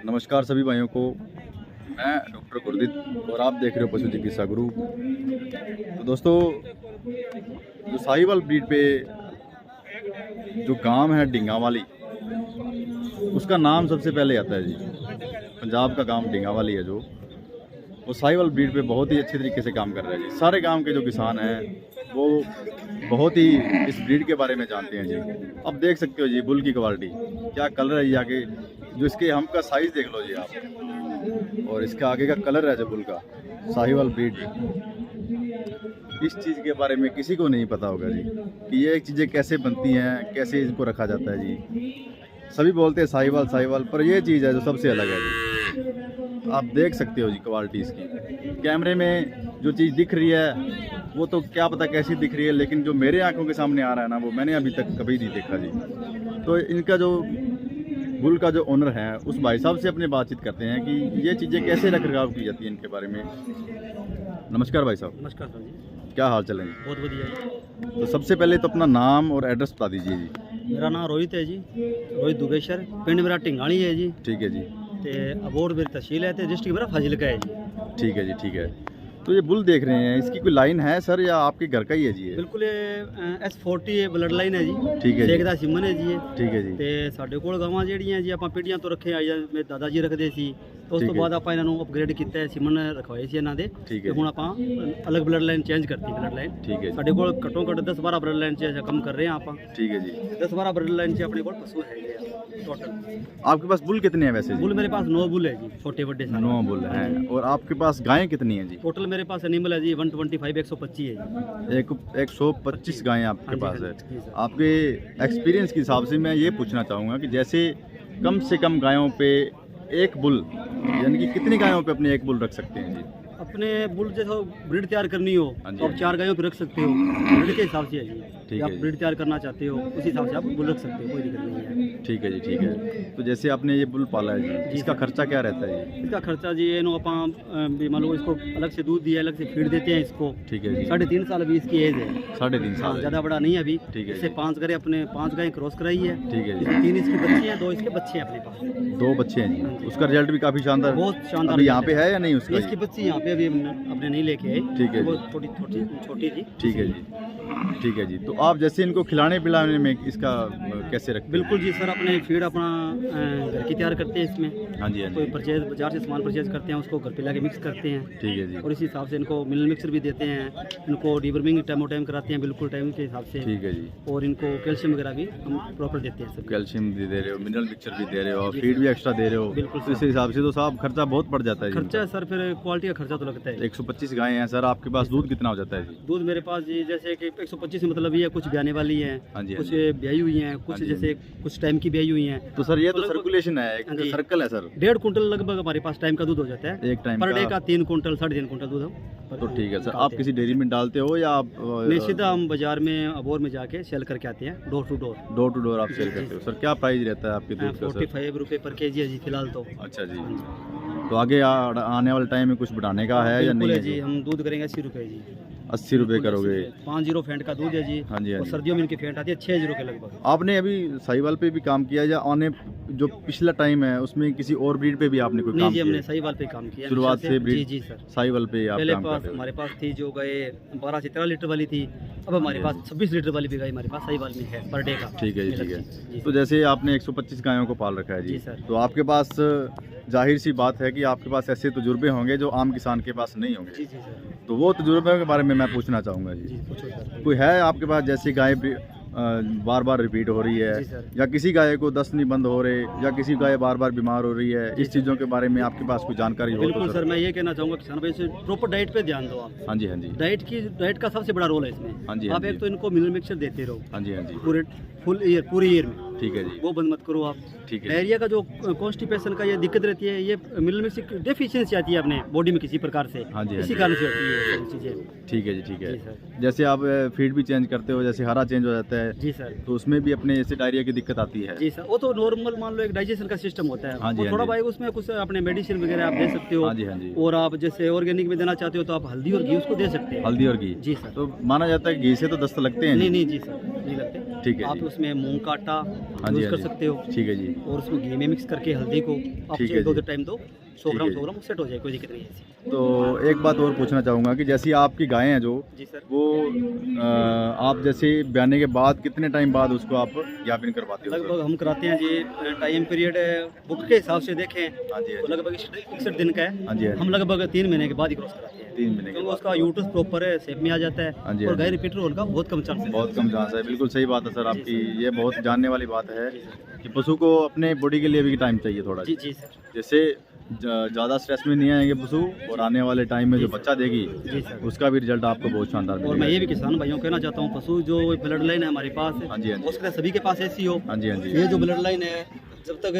नमस्कार सभी भाइयों को। मैं डॉक्टर गुरदीप और आप देख रहे हो पशु चिकित्सा गुरु। तो दोस्तों, जो साहिवाल ब्रीड पे जो गांव है ढिंगावाली, उसका नाम सबसे पहले आता है जी। पंजाब का गांव ढिंगावाली है जो, वो साहिवाल ब्रीड पे बहुत ही अच्छे तरीके से काम कर रहा है जी। सारे गांव के जो किसान हैं वो बहुत ही इस ब्रीड के बारे में जानते हैं जी। अब देख सकते हो जी बुल की क्वालिटी, क्या कलर है ये आगे, जो इसके हम का साइज़ देख लो जी आप, और इसका आगे का कलर है जो बुल का, साहिवाल ब्रीड। इस चीज़ के बारे में किसी को नहीं पता होगा जी कि ये चीज़ें कैसे बनती हैं, कैसे इनको रखा जाता है जी। सभी बोलते हैं साहिवाल साहिवाल, पर ये चीज़ है जो सबसे अलग है जी। आप देख सकते हो जी क्वालिटी इसकी। कैमरे में जो चीज़ दिख रही है वो तो क्या पता कैसी दिख रही है, लेकिन जो मेरे आंखों के सामने आ रहा है ना, वो मैंने अभी तक कभी नहीं देखा जी। तो इनका जो बुल का जो ओनर है उस भाई साहब से अपने बातचीत करते हैं कि ये चीज़ें कैसे रख रखाव की जाती है इनके बारे में। नमस्कार भाई साहब। नमस्कार सर जी। क्या हाल चल है? बहुत बढ़िया। तो सबसे पहले तो अपना नाम और एड्रेस बता दीजिए जी। मेरा नाम रोहित है जी, रोहित दुबेशर। पिंड मेरा टिंगाणी है जी। ठीक है जी। ते अबोर मेरी तहसील है, ते डिस्ट्रिक्ट मेरा फाजिलका है जी। ठीक है जी, ठीक है। तो ये बुल देख रहे हैं, इसकी कोई लाइन है सर या आपके घर का ही है जी ये? बिल्कुल ये S40 ब्लड लाइन है जी। ठीक है जी। शेखदा सिमन है जी। ठीक है जी। ਤੇ ਸਾਡੇ ਕੋਲ ਗਾਵਾਂ ਜਿਹੜੀਆਂ ਜੀ ਆਪਾਂ ਪੀੜ੍ਹੀਆਂ ਤੋਂ ਰੱਖੇ ਆਈਆਂ, ਮੇਰੇ ਦਾਦਾ ਜੀ ਰੱਖਦੇ ਸੀ। ਉਸ ਤੋਂ ਬਾਅਦ ਆਪਾਂ ਇਹਨਾਂ ਨੂੰ ਅਪਗ੍ਰੇਡ ਕੀਤਾ, ਸਿਮਨ ਰਖਵਾਏ ਸੀ ਇਹਨਾਂ ਦੇ। ਤੇ ਹੁਣ ਆਪਾਂ ਅਲੱਗ ਬਲੱਡ ਲਾਈਨ ਚੇਂਜ ਕਰਤੀ ਬਲੱਡ ਲਾਈਨ। ਠੀਕ ਹੈ। ਸਾਡੇ ਕੋਲ ਘੱਟੋ ਘੱਟ 10-12 ਬਲੱਡ ਲਾਈਨ 'ਚ ਕੰਮ ਕਰ ਰਹੇ ਹਾਂ ਆਪਾਂ। ठीक है जी। 10-12 ਬਲੱਡ ਲਾਈਨ 'ਚ ਆਪਣੇ ਕੋਲ ਪਸ਼ੂ ਹੈਗੇ ਆ टोटल। आपके पास बुल कितने हैं वैसे जी? बुल मेरे पास 9 बुल है जी, छोटे बड़े सारे। 9 बुल हैं। और आपके पास गायें कितनी हैं जी? टोटल मेरे पास एनिमल है जी 125 125 है जी। 125 गायें आपके हाँ पास जी, है। हाँ जी, सर। आपके एक्सपीरियंस के हिसाब से मैं ये पूछना चाहूँगा कि जैसे कम से कम गायों पे एक बुल, यानी कि कितनी गायों पे अपने एक बुल रख सकते हैं जी? अपने बुल जैसे ब्रीड तैयार करनी हो हाँ जी, तो आप 4 गायों पे रख सकते हो, ब्रीड के हिसाब से है जी। ठीक आप है जी। ब्रीड तैयार करना चाहते हो उस हिसाब से आप बुल रख सकते हो, कोई दिक्कत नहीं है। ठीक है जी, ठीक है। तो जैसे आपने ये बुल पाला है जी, इसका खर्चा क्या रहता है जी? इसका खर्चा जी ये नो आप मान लो इसको अलग से दूध दिया, अलग से फीड देते हैं इसको। ठीक है जी। 3.5 साल अभी इसकी एज है। 3.5 हाँ, साल है। ज़्यादा बड़ा नहीं है अभी। ठीक है इससे जी। 5 करे अपने 5 गायें क्रॉस कराई है। ठीक है जी। इसमें 3 इसकी बच्ची हैं, 2 इसके बच्चे हैं अपने पास। 2 बच्चे हैं जी। उसका रिजल्ट भी काफ़ी शानदार, बहुत शानदार। अभी यहाँ पे है या नहीं उसका? इसकी बच्ची यहाँ पे अभी अपने नहीं लेके आए। ठीक है वो जी। छोटी थी। ठीक है जी, ठीक है जी। तो आप जैसे इनको खिलाने पिलाने में इसका कैसे रखते हैं? बिल्कुल जी सर, अपने फीड अपना घर की तैयार करते हैं इसमें। हाँ जी, हाँ कोई जी। बाजार से सामान परचेज करते हैं, उसको घर पे लाके मिक्स करते हैं। ठीक है जी। और इसी हिसाब से इनको मिनरल मिक्सर भी देते हैं, इनको डिवर्मिंग टाइम कराते हैं बिल्कुल टाइम के हिसाब से। ठीक है जी। और इनको कैल्शियम वगैरह भी हम प्रॉपर देते हैं सब। कैल्शियम भी दे रहे हो, मिनरल मिक्सचर भी दे रहे हो, और फीड भी एक्स्ट्रा दे रहे हो। बिल्कुल तो इस हिसाब से तो साहब खर्चा बहुत पड़ जाता है जी। खर्चा सर, फिर क्वालिटी का खर्चा तो लगता है। 125 गायें हैं सर, आपके पास दूध कितना हो जाता है जी? दूध मेरे पास जी जैसे कि 125 मतलब ये कुछ ब्याने वाली हैं, हाँ जी, हाँ कुछ जी। ब्याई हुई हैं, कुछ हाँ जी, जैसे कुछ टाइम की ब्याई हुई हैं। तो सर ये तो लगभग- सर्कुलेशन है, एक हाँ जी। सर्कल है सर। 1.5 कुंटल लगभग हमारे पास टाइम का दूध हो जाता है। एक टाइम पर डे का। का 3 कुंटल 3.5 कुंटल दूध हम तो ठीक है सर। निकालते आप किसी डेयरी में डालते हो या आप नहीं, सीधा हम बाजार में अबोर में जाके सेल करके आते हैं, door to door. Door to door आप सेल करते हो? सर क्या प्राइस रहता है आपके दूध का सर? 45 रुपये पर केजी है जी फिलहाल तो। अच्छा जी। तो आगे आने वाले टाइम में कुछ बढ़ाने का है या बिल्कुल नहीं है है जी, जी? हम दूध करेंगे 80 रुपये जी। 80 रुपये करोगे? 50 फेंट का दूध है जी। हाँ जी, हाँ और जी। सर्दियों में इनकी फेंट आती है 6 के लगभग। आपने अभी साहिवाल पे भी काम किया या आने जो पिछला टाइम है उसमें किसी और ब्रीड पे भी आपने कोई नहीं काम जी, किया? हमने साहिवाल पे काम किया शुरुआत हमेशा से जी ब्रीड जी सर। साहिवाल पे आप पहले काम कर पास रहे हो? हमारे पास थी जो गाय 12 से 13 लीटर वाली थी, अब हमारे पास 26 लीटर वाली भी गाय हमारे पास साहिवाल में है पर डे का। ठीक है जी, ठीक है। जी तो जैसे आपने 125 गायों को पाल रखा है जी, जी सर। तो आपके पास जाहिर सी बात है कि आपके पास ऐसे तजुर्बे होंगे जो आम किसान के पास नहीं होंगे। जी जी सर। तो वो तजुर्बे के बारे में मैं पूछना चाहूँगा जी जी। पूछो सर। कोई है आपके पास जैसी गाय बार बार रिपीट हो रही है, जी सर। या किसी गाय को दस्त नहीं बंद हो रहे, या किसी गाय बार बार बीमार हो रही है, इस चीज़ों के बारे में आपके पास कोई जानकारी हो बिल्कुल तो सर, मैं ये कहना चाहूँगा किसान भाई से प्रॉपर डाइट पे ध्यान दो आप। हाँ जी, हाँ जी। डाइट का सबसे बड़ा रोल है इसमें। हाँ जी, हाँ आप जी। एक तो इनको मिनरल मिक्सचर देते रहो हाँ जी, हाँ जी। पूरी ईयर में, ठीक है जी, वो बंद मत करो आप। ठीक है। डायरिया का जो कॉन्स्टिपेशन का ये दिक्कत रहती है, ये मिनरल मिक्सचर डेफिशिएंसी आती है अपने बॉडी में किसी प्रकार से। हाँ जी, हाँ इसी जी। कारण से होती है ये चीज़ें। ठीक है जी, ठीक जी है। सर। जैसे आप फीड भी चेंज करते हो, जैसे हरा चेंज हो जाता है, जी सर। तो उसमें भी अपने जैसे डायरिया की दिक्कत आती है? जी सर, वो तो नॉर्मल मान लो एक डाइजेशन का सिस्टम होता है। हाँ जी, वो हाँ थोड़ा जी। भाई उसमें कुछ अपने मेडिसिन वगैरह आप दे सकते हो। हाँ जी, हाँ जी। और आप जैसे ऑर्गेनिक में देना चाहते हो तो आप हल्दी और घी उसको दे सकते हैं। हल्दी और घी? जी सर। तो माना जाता है घी से तो दस्त लगते हैं? नहीं नहीं जी सर, नहीं लगते। ठीक है आप जी। उसमें मूंग का आटा, हाँ जी, यूज़ हाँ कर जी। सकते हो। ठीक है जी। और उसमें घी में मिक्स करके हल्दी को आप ठीक है दो जी। टाइम दो, 100 ठीक ग्राम है 100 जी। ग्राम सेट हो जाए, कोई दिक्कत नहीं है ऐसी। तो एक बात और पूछना चाहूँगा कि जैसी आपकी गायें हैं जो, जी सर। वो आप जैसे ब्याने के बाद कितने टाइम बाद उसको आप ज्ञापन करवाते हो सर? लगभग हम कराते हैं जी, टाइम पीरियड बुक के हिसाब से देखें हाँ जी, हाँ तो जी। लगभग 61 दिन का है। हाँ जी, हाँ जी। हम लगभग 3 महीने के बाद ही क्रॉस कराते हैं, 3 महीने के क्योंकि बाद। उसका यूट्रस प्रॉपर शेप में आ जाता है। हाँ जी, और हाँ गाय जी। रिपीटर होने का बहुत कम चांस है। बहुत कम चांस है, बिल्कुल सही बात है सर जी, आपकी। ये बहुत जानने वाली बात है जी सर। कि पशु को अपने बॉडी के लिए भी टाइम चाहिए थोड़ा। जी जी सर। जैसे ज़्यादा स्ट्रेस में नहीं आएंगे पशु, और आने वाले टाइम में जो बच्चा देगी जी सर। उसका भी रिजल्ट आपको बहुत शानदार और मिलेगा। मैं ये भी किसान भाइयों को कहना चाहता हूँ, पशु जो ब्लड लाइन है हमारे पास, हाँ जी, हाँ जी। हो सकता है सभी के पास ऐसी हो। हाँ जी, हाँ जी। ये जो ब्लड लाइन है, जब तक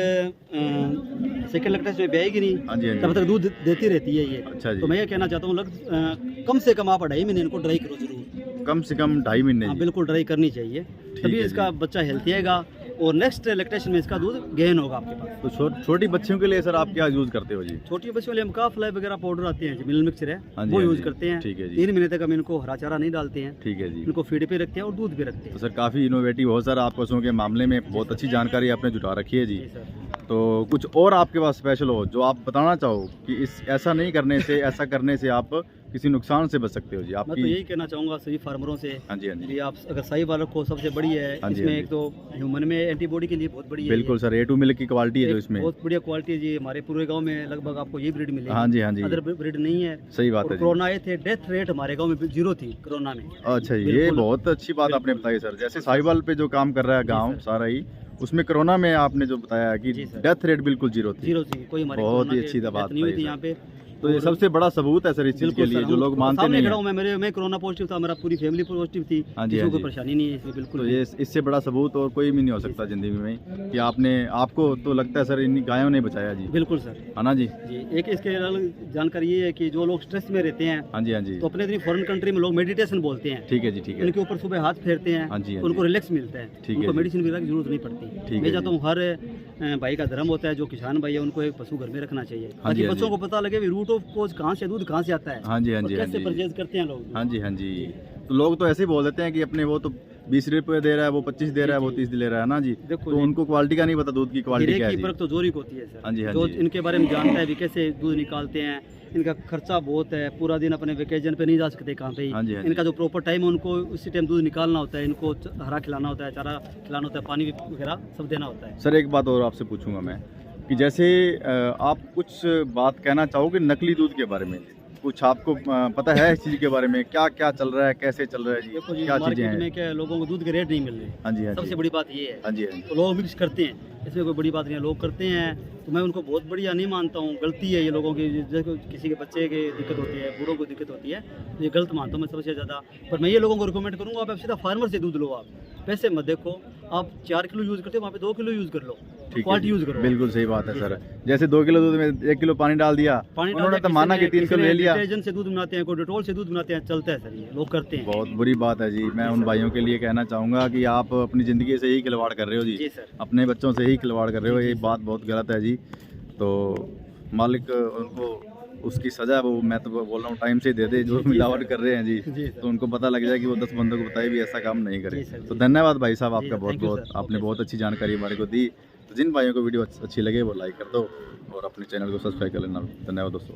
सेकंड लैक्टेशन में ब्याएगी नहीं, हाँ जी, हाँ जी। तब तक दूध देती रहती है ये। अच्छा जी। तो मैं ये कहना चाहता हूँ, कम से कम आप 2.5 महीने इनको ड्राई करो जरूर। कम से कम 2.5 महीने हाँ जी। बिल्कुल ड्राई करनी चाहिए, तभी है इसका बच्चा हेल्थी आएगा और नेक्स्ट लैक्टेशन में इसका दूध गेन होगा आपके पास। तो छोटी बच्चियों के लिए सर आप क्या यूज़ करते हो जी? छोटी बच्चों के लिए हम काफ लाइफ वगैरह पाउडर आते हैं जी, मिनरल मिक्सचर है, हाँ जी, वो हाँ यूज़ जी। करते हैं। ठीक है जी। 3 महीने तक हम इनको हरा चारा नहीं डालते हैं, ठीक है जी। इनको फीड पे रखते हैं और दूध पे रखते तो हैं। सर काफ़ी इनोवेटिव हो सर, आप पशुओं के मामले में बहुत अच्छी जानकारी आपने जुटा रखी है जी। जी सर। तो कुछ और आपके पास स्पेशल हो जो आप बताना चाहो कि ऐसा नहीं करने से, ऐसा करने से आप किसी नुकसान से बच सकते हो जी मैं तो आपकी? यही कहना चाहूँगा सभी फार्मरों से हाँ जी, हाँ जी। कि आप अगर साहिवाल रखो सबसे बड़ी है, हाँ जी, इसमें हाँ जी। एक तो ह्यूमन में एंटीबॉडी के लिए बहुत बड़ी है। बिल्कुल सर, A2 मिल्क की क्वालिटी है जो एक इसमें। बहुत बढ़िया क्वालिटी है जी। हमारे पूरे गांव में लगभग आपको ये ब्रीड मिलेगी। हाँ जी, हाँ जी। अदर ब्रीड नहीं है। सही बात और है जी। कोरोना आए थे, डेथ रेट हमारे गांव में 0 थी कोरोना में। अच्छा, ये बिल्कुल। बहुत अच्छी बात आपने बताई सर। जैसे साहिवाल पे जो काम कर रहा है गांव सर। सारा ही, उसमें कोरोना में आपने जो बताया कि जी सर। डेथ रेट बिल्कुल 0 थी। 0 थी, कोई हमारे बहुत कोरोना ही के अच्छी death बात नहीं हुई बताई थी सर। यहाँ पे। तो ये सबसे बड़ा सबूत है सर इस चीज़ के बिल्कुल लिए, सर, जो हम लोग मानते सामने नहीं खड़ा हैं। हूँ मैं कोरोना पॉजिटिव था, मेरा पूरी फैमिली पॉजिटिव थी। हाँ जी, किसी हाँ को जी। परेशानी नहीं है इसमें बिल्कुल तो भी। ये इससे बड़ा सबूत और कोई भी नहीं हो सकता ज़िंदगी में कि आपको तो लगता है सर इन गायों ने बचाया जी, बिल्कुल सर। है ना जी? जी, एक इसके अलग जानकारी ये है कि जो लोग स्ट्रेस में रहते हैं, हाँ जी, हाँ जी। तो अपने इतनी फॉरेन कंट्री में लोग मेडिटेशन बोलते हैं। ठीक है जी, ठीक है। इनके ऊपर सुबह हाथ फेरते हैं, हाँ जी, हाँ उनको जी। रिलैक्स मिलता है, ठीक है उनको जी। मेडिसिन वगैरह की जरूरत नहीं पड़ती। ठीक मैं है चाहता जी। हूँ हर भाई का धर्म होता है, जो किसान भाई है उनको एक पशु घर में रखना चाहिए, हाँ जी, ताकि हाँ बच्चों जी। को पता लगे भी रूट ऑफ कोज कहाँ से, दूध कहाँ से आता है, हाँ जी, हाँ और जी, हाँ कैसे जी। परचेज करते हैं लोग। हाँ जी, हाँ जी। तो लोग तो ऐसे ही बोल देते हैं कि अपने वो तो 20 रुपये दे रहा है, वो 25 दे रहा है, वो 30 ले रहा है ना जी। देखो तो जी। उनको क्वालिटी का नहीं पता, दूध की क्वालिटी हीरे क्या की है परख जी। तो जोरी को होती है सर। हाँ जी, हाँ जो जी। इनके बारे में जानता है भी कैसे दूध निकालते हैं, इनका खर्चा बहुत है, पूरा दिन अपने वेकेशन पे नहीं जा सकते कहाँ पे ही। हाँ जी, हाँ जी। इनका जो प्रॉपर टाइम है, उनको उसी टाइम दूध निकालना होता है, इनको हरा खिलाना होता है, चारा खिलाना होता है, पानी वगैरह सब देना होता है। सर एक बात और आपसे पूछूंगा मैं कि जैसे आप कुछ बात कहना चाहोगे नकली दूध के बारे में? कुछ आपको पता है इस चीज़ के बारे में, क्या क्या चल रहा है, कैसे चल रहा है जी, देखो जी, क्या चीज़ें मार्केट हैं? में क्या है, लोगों को दूध के रेट नहीं मिल रहे। हाँ जी, हाँ सबसे जी। बड़ी बात ये है। हाँ जी, हाँ जी। तो लोग मिक्स करते हैं, इसमें कोई बड़ी बात नहीं है, लोग करते हैं, तो मैं उनको बहुत बढ़िया नहीं मानता हूँ। गलती है ये लोगों की, जैसे किसी के बच्चे की दिक्कत होती है, बूढ़ों को दिक्कत होती है, तो ये गलत मानता हूँ मैं सबसे ज़्यादा। पर मैं ये लोगों को रिकमेंड करूँगा, आप सीधा फार्मर से दूध लो, आप पैसे मत देखो। आप 4 किलो यूज़ करते हो, वहाँ पे 2 किलो यूज़ कर लो, ठीक है क्वालिटी जी। यूज़ करो। बिल्कुल सही बात है सर। जैसे 2 किलो दूध में 1 किलो पानी डाल दिया, पानी डाल उन्होंने दिया, तो माना कि 3 किलो ले लिया। डिटर्जेंट से दूध बनाते हैं, कोई डेटॉल से दूध बनाते हैं, चलता है सर, ये लोग करते हैं। बहुत बुरी बात है जी। मैं उन भाइयों के लिए कहना चाहूँगा कि आप अपनी ज़िंदगी से ही खिलवाड़ कर रहे हो जी जी, सर। अपने बच्चों से ही खिलवाड़ कर रहे हो, ये बात बहुत गलत है जी। तो मालिक उनको उसकी सज़ा वो मैं तो बोल रहा हूँ टाइम से दे दे, जो मिलावट कर रहे हैं जी। जी सर। तो उनको पता लग जाए कि वो 10 बंदों को बताए भी ऐसा काम नहीं करे। जी सर, तो जी। धन्यवाद भाई साहब जी आपका सर, बहुत thank you बहुत, सर। आपने ओके बहुत अच्छी जानकारी हमारे को दी। तो जिन भाइयों को वीडियो अच्छी लगे वो लाइक कर दो और अपने चैनल को सब्सक्राइब कर लेना। धन्यवाद दोस्तों।